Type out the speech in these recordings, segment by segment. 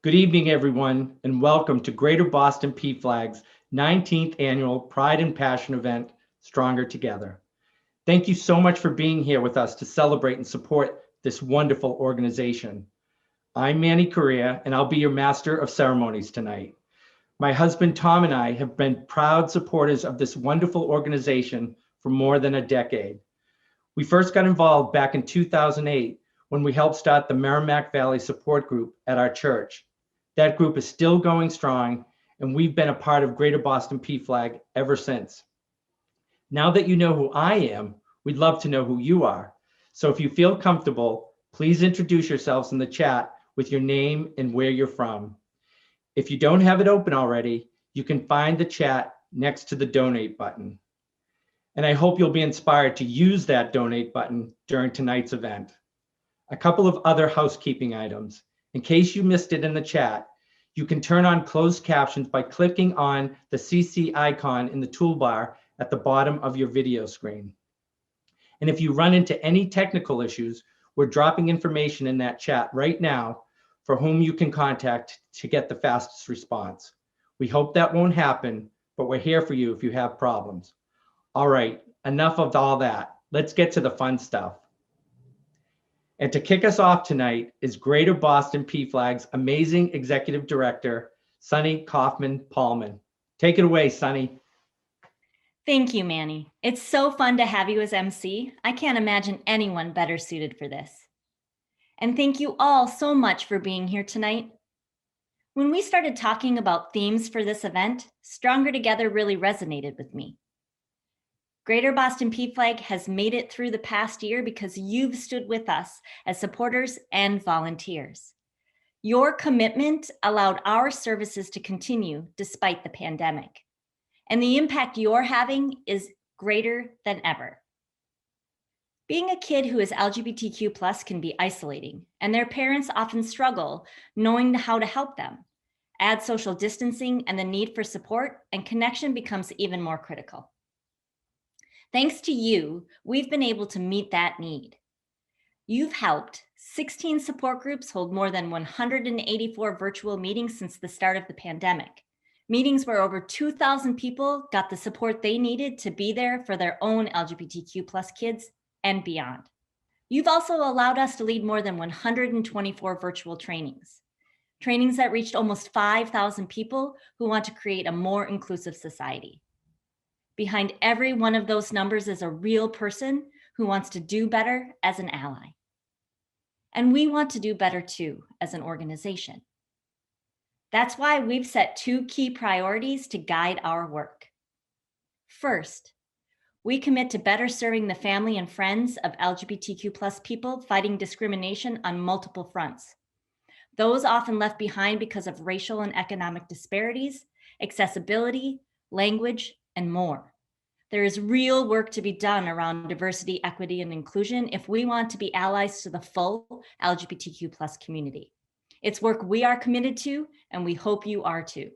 Good evening, everyone, and welcome to Greater Boston PFLAG's 19th annual Pride and Passion event, Stronger Together. Thank you so much for being here with us to celebrate and support this wonderful organization. I'm Manny Correa, and I'll be your master of ceremonies tonight. My husband, Tom, and I have been proud supporters of this wonderful organization for more than a decade. We first got involved back in 2008 when we helped start the Merrimack Valley Support Group at our church. That group is still going strong, and we've been a part of Greater Boston PFLAG ever since. Now that you know who I am, we'd love to know who you are. So if you feel comfortable, please introduce yourselves in the chat with your name and where you're from. If you don't have it open already, you can find the chat next to the donate button. And I hope you'll be inspired to use that donate button during tonight's event. A couple of other housekeeping items. In case you missed it in the chat, you can turn on closed captions by clicking on the CC icon in the toolbar at the bottom of your video screen. And if you run into any technical issues, we're dropping information in that chat right now for whom you can contact to get the fastest response. We hope that won't happen, but we're here for you if you have problems. All right, enough of all that. Let's get to the fun stuff. And to kick us off tonight is Greater Boston PFLAG's amazing executive director, Sunny Kaufman-Paulman. Take it away, Sunny. Thank you, Manny. It's so fun to have you as MC. I can't imagine anyone better suited for this. And thank you all so much for being here tonight. When we started talking about themes for this event, Stronger Together really resonated with me. Greater Boston PFLAG has made it through the past year because you've stood with us as supporters and volunteers. Your commitment allowed our services to continue despite the pandemic, and the impact you're having is greater than ever. Being a kid who is LGBTQ+ can be isolating, and their parents often struggle knowing how to help them. Add social distancing and the need for support, and connection becomes even more critical. Thanks to you, we've been able to meet that need. You've helped 16 support groups hold more than 184 virtual meetings since the start of the pandemic. Meetings where over 2,000 people got the support they needed to be there for their own LGBTQ+ kids and beyond. You've also allowed us to lead more than 124 virtual trainings that reached almost 5,000 people who want to create a more inclusive society. Behind every one of those numbers is a real person who wants to do better as an ally. And we want to do better too as an organization. That's why we've set two key priorities to guide our work. First, we commit to better serving the family and friends of LGBTQ+ people fighting discrimination on multiple fronts. Those often left behind because of racial and economic disparities, accessibility, language, and more. There is real work to be done around diversity, equity, and inclusion if we want to be allies to the full LGBTQ+ community. It's work we are committed to, and we hope you are too.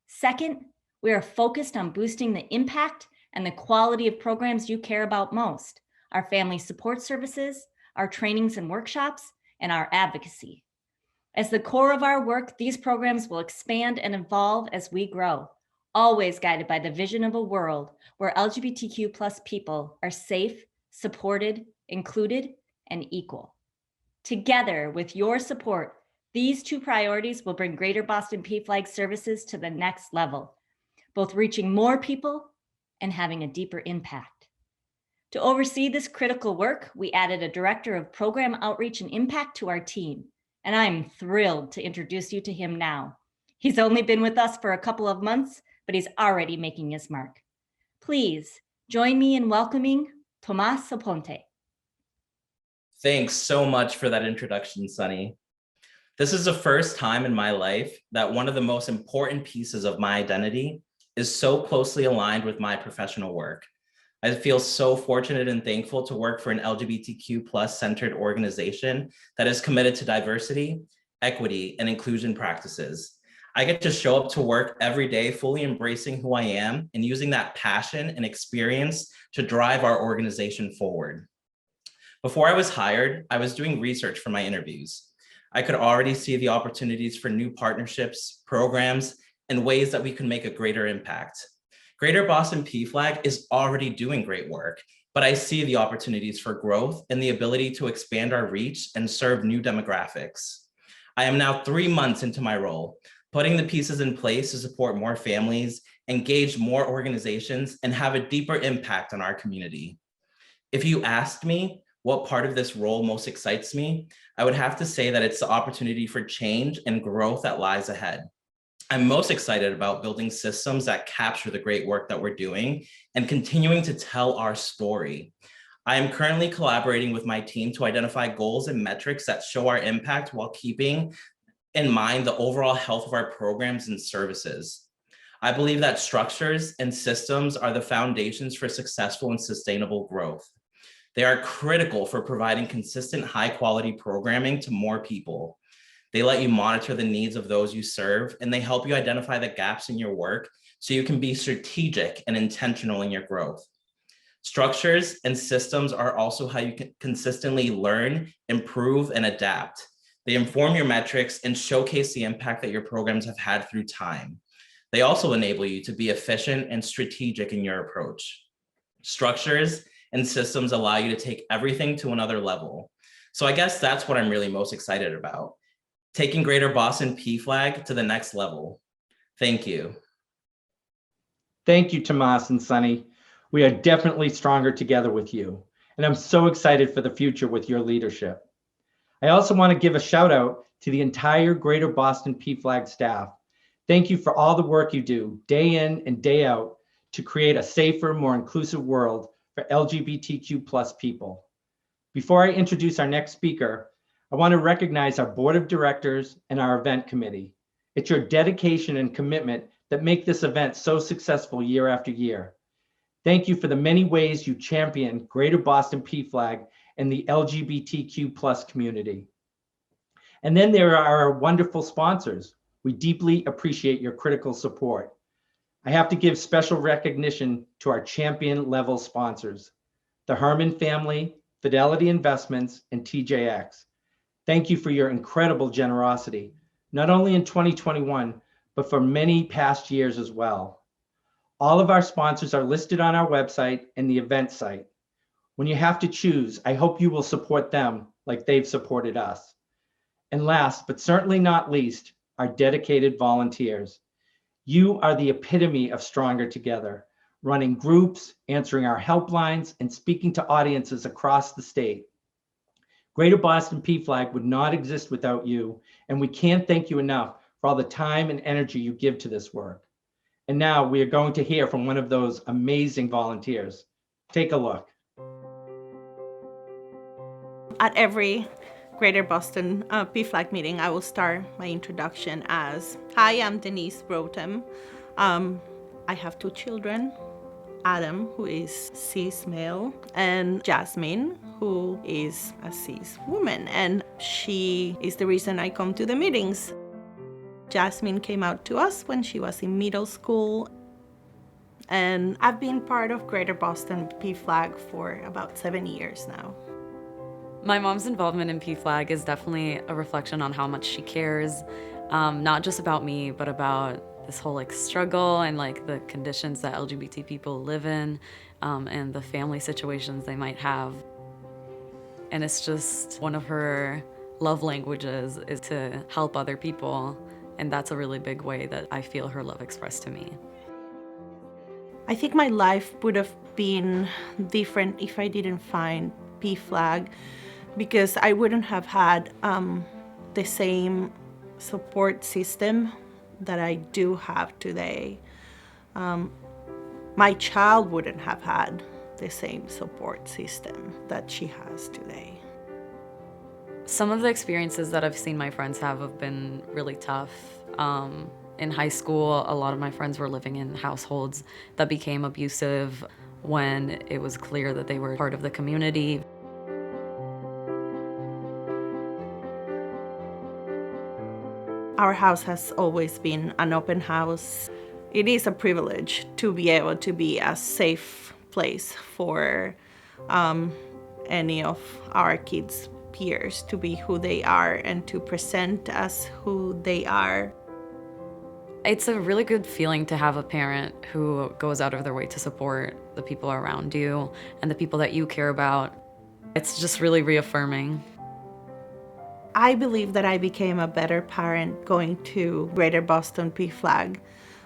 Second, we are focused on boosting the impact and the quality of programs you care about most, our family support services, our trainings and workshops, and our advocacy. As the core of our work, these programs will expand and evolve as we grow, always guided by the vision of a world where LGBTQ+ people are safe, supported, included, and equal. Together, with your support, these two priorities will bring Greater Boston PFLAG services to the next level, both reaching more people and having a deeper impact. To oversee this critical work, we added a director of program outreach and impact to our team, and I'm thrilled to introduce you to him now. He's only been with us for a couple of months, but he's already making his mark. Please join me in welcoming Tomas Aponte. Thanks so much for that introduction, Sunny. This is the first time in my life that one of the most important pieces of my identity is so closely aligned with my professional work. I feel so fortunate and thankful to work for an LGBTQ+ centered organization that is committed to diversity, equity, and inclusion practices. I get to show up to work every day fully embracing who I am and using that passion and experience to drive our organization forward. Before I was hired, I was doing research for my interviews. I could already see the opportunities for new partnerships, programs, and ways that we can make a greater impact. Greater Boston PFLAG is already doing great work, but I see the opportunities for growth and the ability to expand our reach and serve new demographics. I am now 3 months into my role, putting the pieces in place to support more families, engage more organizations, and have a deeper impact on our community. If you asked me what part of this role most excites me, I would have to say that it's the opportunity for change and growth that lies ahead. I'm most excited about building systems that capture the great work that we're doing and continuing to tell our story. I am currently collaborating with my team to identify goals and metrics that show our impact while keeping in mind the overall health of our programs and services. I believe that structures and systems are the foundations for successful and sustainable growth. They are critical for providing consistent, high-quality programming to more people. They let you monitor the needs of those you serve, and they help you identify the gaps in your work so you can be strategic and intentional in your growth. Structures and systems are also how you can consistently learn, improve, and adapt. They inform your metrics and showcase the impact that your programs have had through time. They also enable you to be efficient and strategic in your approach. Structures and systems allow you to take everything to another level. So I guess that's what I'm really most excited about. Taking Greater Boston PFLAG to the next level. Thank you. Thank you, Tomas and Sunny. We are definitely stronger together with you, and I'm so excited for the future with your leadership. I also want to give a shout out to the entire Greater Boston PFLAG staff. Thank you for all the work you do day in and day out to create a safer, more inclusive world for LGBTQ plus people. Before I introduce our next speaker, I want to recognize our board of directors and our event committee. It's your dedication and commitment that make this event so successful year after year. Thank you for the many ways you champion Greater Boston PFLAG and the LGBTQ plus community. And then there are our wonderful sponsors. We deeply appreciate your critical support. I have to give special recognition to our champion level sponsors, the Herman family, Fidelity Investments, and TJX. Thank you for your incredible generosity, not only in 2021, but for many past years as well. All of our sponsors are listed on our website and the event site. When you have to choose, I hope you will support them like they've supported us. And last, but certainly not least, our dedicated volunteers. You are the epitome of Stronger Together, running groups, answering our helplines, and speaking to audiences across the state. Greater Boston PFLAG would not exist without you, and we can't thank you enough for all the time and energy you give to this work. And now we are going to hear from one of those amazing volunteers. Take a look. At every Greater Boston PFLAG meeting, I will start my introduction as, hi, I'm Denise Brotem. I have 2 children, Adam, who is cis male, and Jasmine, who is a cis woman. And she is the reason I come to the meetings. Jasmine came out to us when she was in middle school. And I've been part of Greater Boston PFLAG for about 7 years now. My mom's involvement in PFLAG is definitely a reflection on how much she cares, not just about me, but about this whole struggle and the conditions that LGBT people live in, and the family situations they might have. And it's just one of her love languages is to help other people, and that's a really big way that I feel her love expressed to me. I think my life would have been different if I didn't find PFLAG, because I wouldn't have had the same support system that I do have today. My child wouldn't have had the same support system that she has today. Some of the experiences that I've seen my friends have been really tough. In high school, a lot of my friends were living in households that became abusive when it was clear that they were part of the community. Our house has always been an open house. It is a privilege to be able to be a safe place for any of our kids peers to be who they are and to present as who they are. It's a really good feeling to have a parent who goes out of their way to support the people around you and the people that you care about. It's just really reaffirming. I believe that I became a better parent going to Greater Boston PFLAG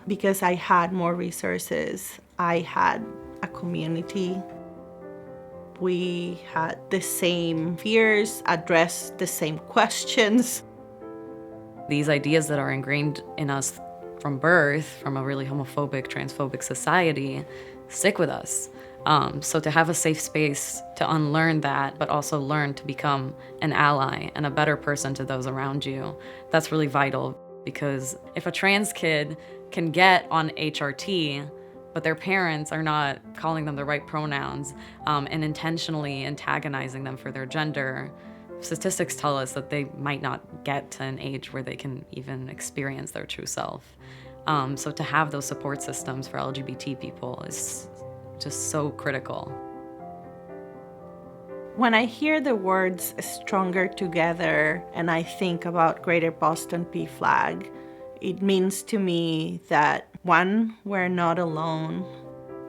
because I had more resources. I had a community. We had the same fears, addressed the same questions. These ideas that are ingrained in us from birth, from a really homophobic, transphobic society, stick with us. So to have a safe space to unlearn that, but also learn to become an ally and a better person to those around you, that's really vital. Because if a trans kid can get on HRT, but their parents are not calling them the right pronouns and intentionally antagonizing them for their gender, statistics tell us that they might not get to an age where they can even experience their true self. So to have those support systems for LGBT people is just so critical. When I hear the words stronger together and I think about Greater Boston PFLAG, it means to me that 1, we're not alone.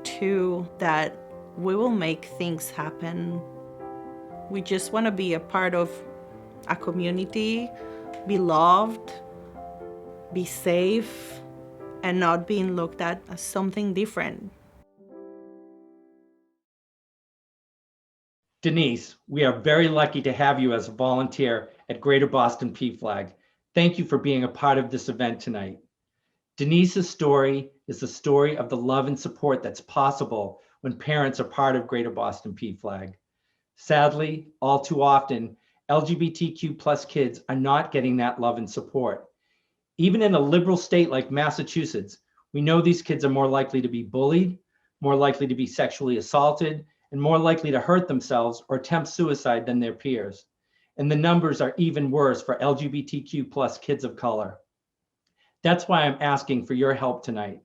2, that we will make things happen. We just want to be a part of a community, be loved, be safe, and not being looked at as something different. Denise, we are very lucky to have you as a volunteer at Greater Boston PFLAG. Thank you for being a part of this event tonight. Denise's story is the story of the love and support that's possible when parents are part of Greater Boston PFLAG. Sadly, all too often, LGBTQ plus kids are not getting that love and support. Even in a liberal state like Massachusetts, we know these kids are more likely to be bullied, more likely to be sexually assaulted, and more likely to hurt themselves or attempt suicide than their peers. And the numbers are even worse for LGBTQ plus kids of color. That's why I'm asking for your help tonight.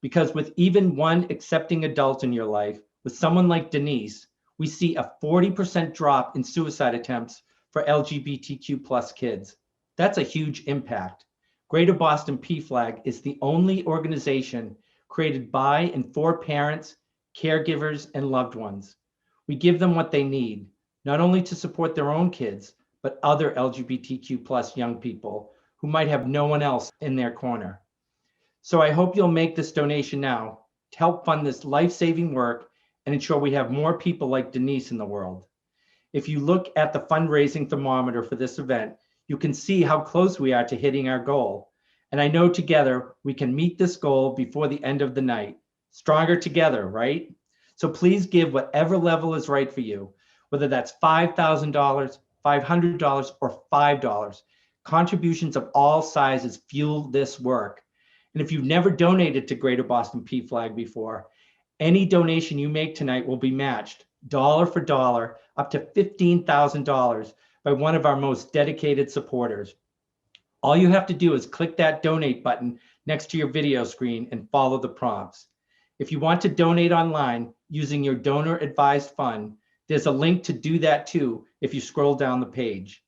Because with even one accepting adult in your life, with someone like Denise, we see a 40% drop in suicide attempts for LGBTQ plus kids. That's a huge impact. Greater Boston PFLAG is the only organization created by and for parents, caregivers, and loved ones. We give them what they need, not only to support their own kids, but other LGBTQ plus young people who might have no one else in their corner. So I hope you'll make this donation now to help fund this life-saving work and ensure we have more people like Denise in the world. If you look at the fundraising thermometer for this event, you can see how close we are to hitting our goal. And I know together we can meet this goal before the end of the night. Stronger together, right? So please give whatever level is right for you, whether that's $5,000, $500, or $5. Contributions of all sizes fuel this work. And if you've never donated to Greater Boston PFLAG before, any donation you make tonight will be matched dollar for dollar up to $15,000 by one of our most dedicated supporters. All you have to do is click that donate button next to your video screen and follow the prompts. If you want to donate online using your donor advised fund, there's a link to do that too if you scroll down the page.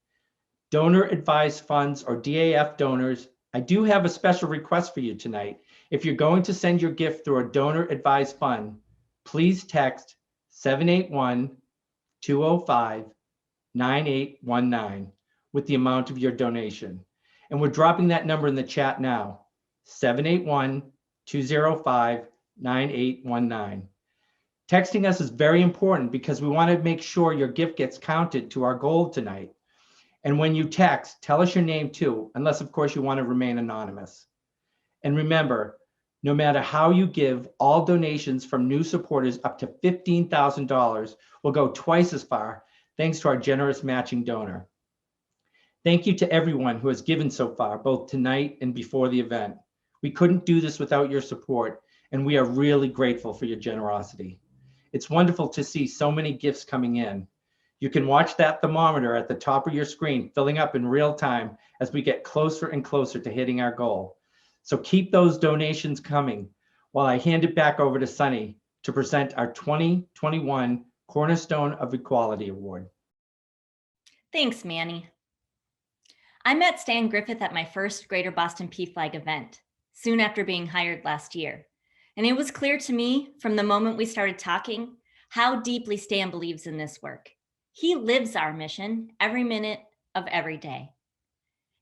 Donor advised funds or DAF donors, I do have a special request for you tonight. If you're going to send your gift through a donor advised fund, please text 781-205-9819 with the amount of your donation. And we're dropping that number in the chat now, 781-205-9819. Texting us is very important because we want to make sure your gift gets counted to our goal tonight. And when you text, tell us your name too, unless of course you want to remain anonymous. And remember, no matter how you give, all donations from new supporters up to $15,000 will go twice as far thanks to our generous matching donor. Thank you to everyone who has given so far, both tonight and before the event. We couldn't do this without your support, and we are really grateful for your generosity. It's wonderful to see so many gifts coming in. You can watch that thermometer at the top of your screen filling up in real time as we get closer and closer to hitting our goal. So keep those donations coming while I hand it back over to Sunny to present our 2021 Cornerstone of Equality Award. Thanks, Manny. I met Stan Griffith at my first Greater Boston PFLAG event, soon after being hired last year. And it was clear to me from the moment we started talking how deeply Stan believes in this work. He lives our mission every minute of every day.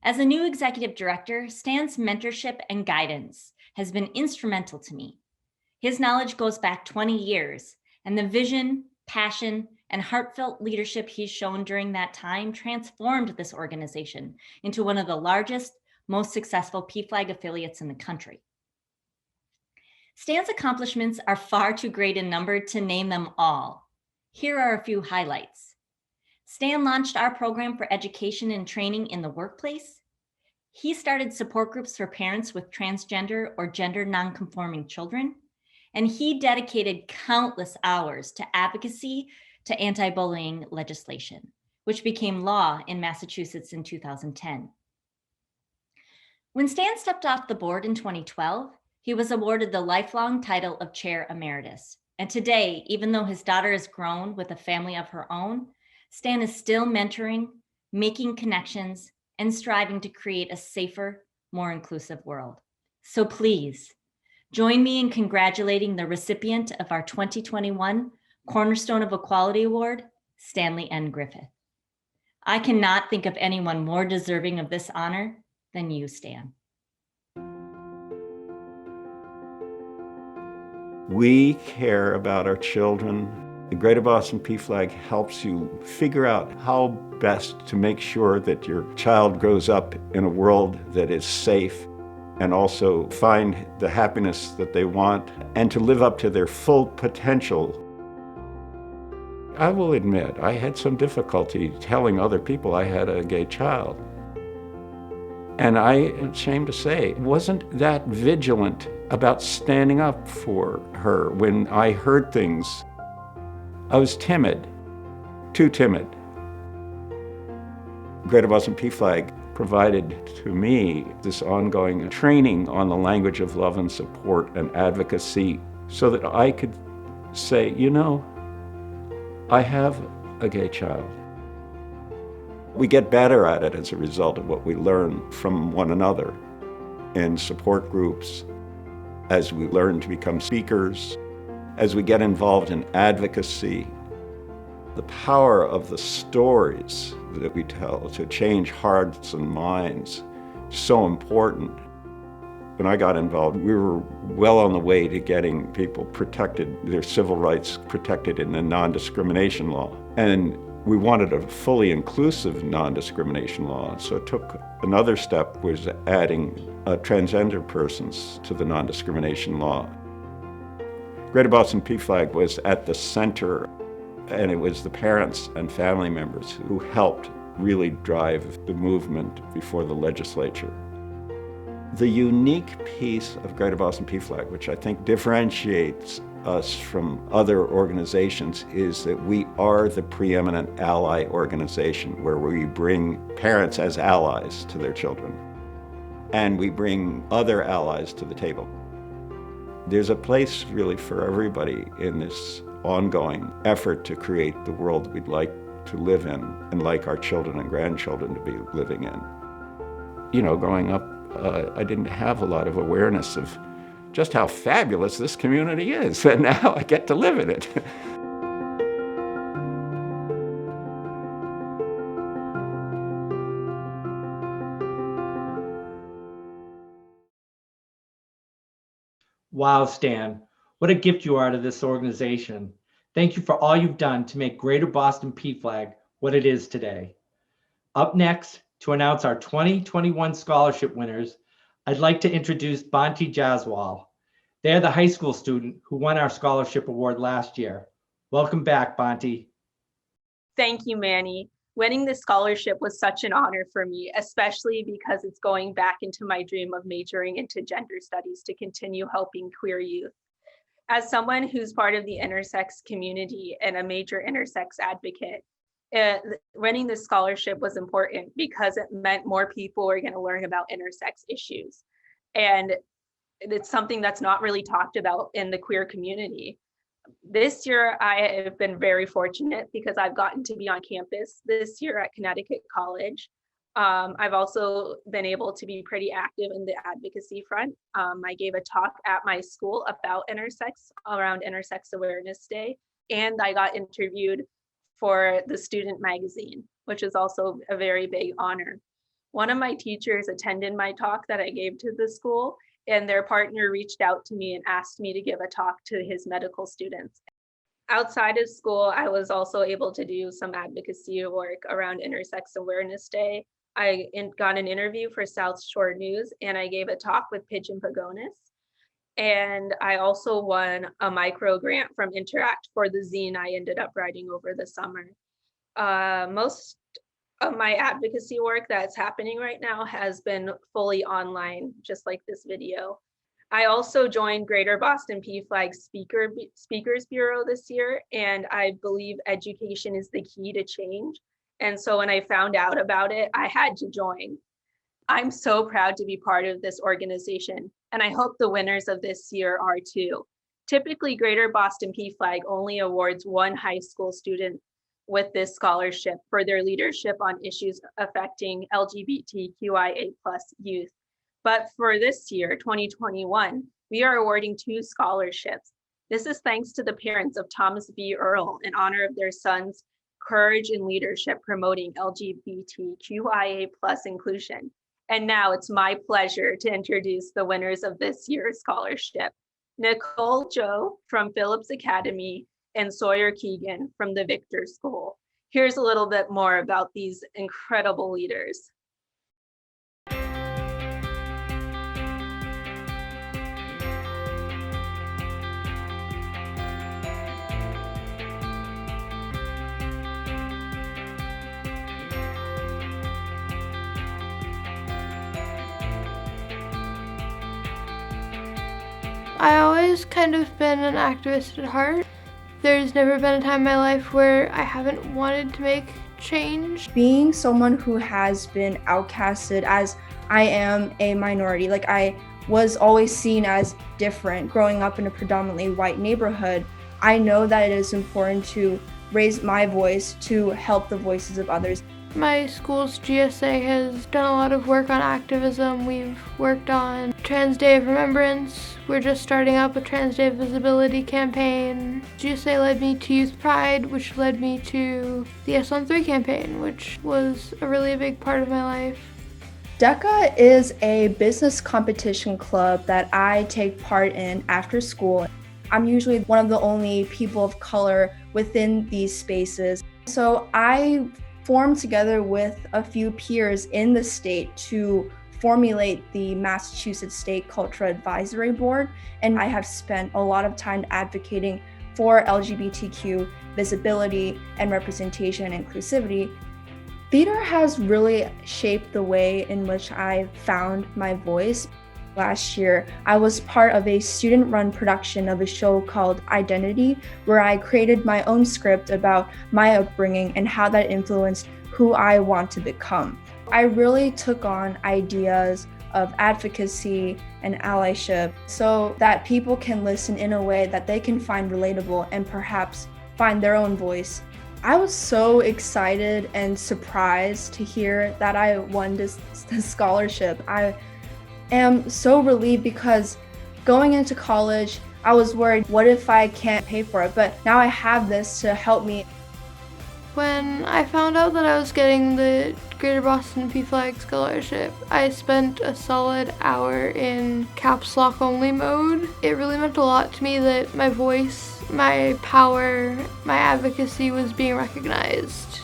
As a new executive director, Stan's mentorship and guidance has been instrumental to me. His knowledge goes back 20 years, and the vision, passion, and heartfelt leadership he's shown during that time transformed this organization into one of the largest, most successful PFLAG affiliates in the country. Stan's accomplishments are far too great in number to name them all. Here are a few highlights. Stan launched our program for education and training in the workplace. He started support groups for parents with transgender or gender nonconforming children. And he dedicated countless hours to advocacy to anti-bullying legislation, which became law in Massachusetts in 2010. When Stan stepped off the board in 2012, he was awarded the lifelong title of Chair Emeritus. And today, even though his daughter has grown with a family of her own, Stan is still mentoring, making connections, and striving to create a safer, more inclusive world. So please, join me in congratulating the recipient of our 2021 Cornerstone of Equality Award, Stanley N. Griffith. I cannot think of anyone more deserving of this honor than you, Stan. We care about our children. The Greater Boston PFLAG helps you figure out how best to make sure that your child grows up in a world that is safe, and also find the happiness that they want and to live up to their full potential. I will admit, I had some difficulty telling other people I had a gay child. And I am ashamed to say, wasn't that vigilant about standing up for her when I heard things. I was timid, too timid. Greater Boston PFLAG provided to me this ongoing training on the language of love and support and advocacy so that I could say, you know, I have a gay child. We get better at it as a result of what we learn from one another in support groups, as we learn to become speakers, as we get involved in advocacy. The power of the stories that we tell to change hearts and minds is so important. When I got involved, we were well on the way to getting people protected, their civil rights protected in the non-discrimination law. And we wanted a fully inclusive non-discrimination law. So it took another step, was adding transgender persons to the non-discrimination law. Greater Boston PFLAG was at the center, and it was the parents and family members who helped really drive the movement before the legislature. The unique piece of Greater Boston PFLAG, which I think differentiates us from other organizations, is that we are the preeminent ally organization where we bring parents as allies to their children, and we bring other allies to the table. There's a place really for everybody in this ongoing effort to create the world we'd like to live in and like our children and grandchildren to be living in. You know, growing up, I didn't have a lot of awareness of just how fabulous this community is, and now I get to live in it. Wow, Stan, what a gift you are to this organization. Thank you for all you've done to make Greater Boston PFLAG what it is today. Up next, to announce our 2021 scholarship winners, I'd like to introduce Bonti Jaswal. They're the high school student who won our scholarship award last year. Welcome back, Bonti. Thank you, Manny. Winning this scholarship was such an honor for me, especially because it's going back into my dream of majoring into gender studies to continue helping queer youth. As someone who's part of the intersex community and a major intersex advocate, winning this scholarship was important because it meant more people were going to learn about intersex issues. And it's something that's not really talked about in the queer community. This year, I have been very fortunate because I've gotten to be on campus this year at Connecticut College. I've also been able to be pretty active in the advocacy front. I gave a talk at my school about intersex around Intersex Awareness Day, and I got interviewed for the student magazine, which is also a very big honor. One of my teachers attended my talk that I gave to the school, and their partner reached out to me and asked me to give a talk to his medical students. Outside of school, I was also able to do some advocacy work around Intersex Awareness Day. I got an interview for South Shore News, and I gave a talk with Pigeon Pagonis. And I also won a micro grant from Interact for the zine I ended up writing over the summer. Most of my advocacy work that's happening right now has been fully online, just like this video. I also joined Greater Boston PFLAG Speakers Bureau this year, and I believe education is the key to change. And so when I found out about it, I had to join. I'm so proud to be part of this organization, and I hope the winners of this year are too. Typically, Greater Boston PFLAG only awards one high school student with this scholarship for their leadership on issues affecting LGBTQIA+ youth. But for this year, 2021, we are awarding 2 scholarships. This is thanks to the parents of Thomas B. Earl in honor of their son's courage and leadership promoting LGBTQIA+ inclusion. And now it's my pleasure to introduce the winners of this year's scholarship. Nicole Joe from Phillips Academy and Sawyer Keegan from the Victor School. Here's a little bit more about these incredible leaders. I always kind of been an activist at heart. There's never been a time in my life where I haven't wanted to make change. Being someone who has been outcasted, as I am a minority, like I was always seen as different growing up in a predominantly white neighborhood, I know that it is important to raise my voice to help the voices of others. My school's GSA has done a lot of work on activism. We've worked on Trans Day of Remembrance. We're just starting up a Trans Day of Visibility campaign. GSA led me to Youth Pride, which led me to the S13 campaign, which was a really big part of my life. DECA is a business competition club that I take part in after school. I'm usually one of the only people of color within these spaces. So I formed together with a few peers in the state to formulate the Massachusetts State Cultural Advisory Board, and I have spent a lot of time advocating for LGBTQ visibility and representation and inclusivity. Theater has really shaped the way in which I found my voice. Last year, I was part of a student-run production of a show called Identity, where I created my own script about my upbringing and how that influenced who I want to become. I really took on ideas of advocacy and allyship so that people can listen in a way that they can find relatable and perhaps find their own voice. I was so excited and surprised to hear that I won this scholarship. I am so relieved because going into college, I was worried, what if I can't pay for it? But now I have this to help me. When I found out that I was getting the Greater Boston PFLAG scholarship, I spent a solid hour in caps lock only mode. It really meant a lot to me that my voice, my power, my advocacy was being recognized.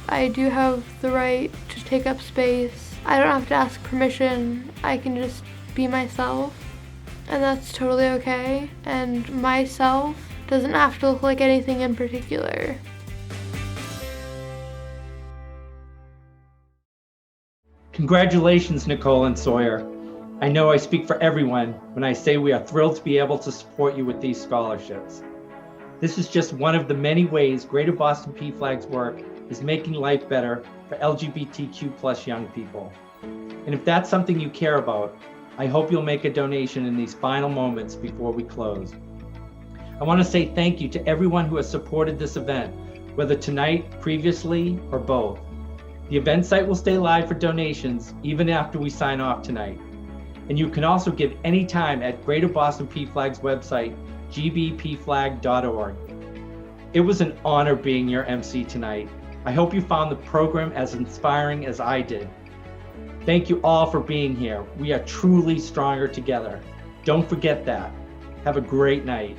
I do have the right to take up space. I don't have to ask permission. I can just be myself, and that's totally okay. And myself doesn't have to look like anything in particular. Congratulations, Nicole and Sawyer. I know I speak for everyone when I say we are thrilled to be able to support you with these scholarships. This is just one of the many ways Greater Boston PFLAG's work is making life better for LGBTQ+ young people. And if that's something you care about, I hope you'll make a donation in these final moments before we close. I want to say thank you to everyone who has supported this event, whether tonight, previously, or both. The event site will stay live for donations even after we sign off tonight. And you can also give anytime at Greater Boston PFLAG's website, gbpflag.org. It was an honor being your MC tonight. I hope you found the program as inspiring as I did. Thank you all for being here. We are truly stronger together. Don't forget that. Have a great night.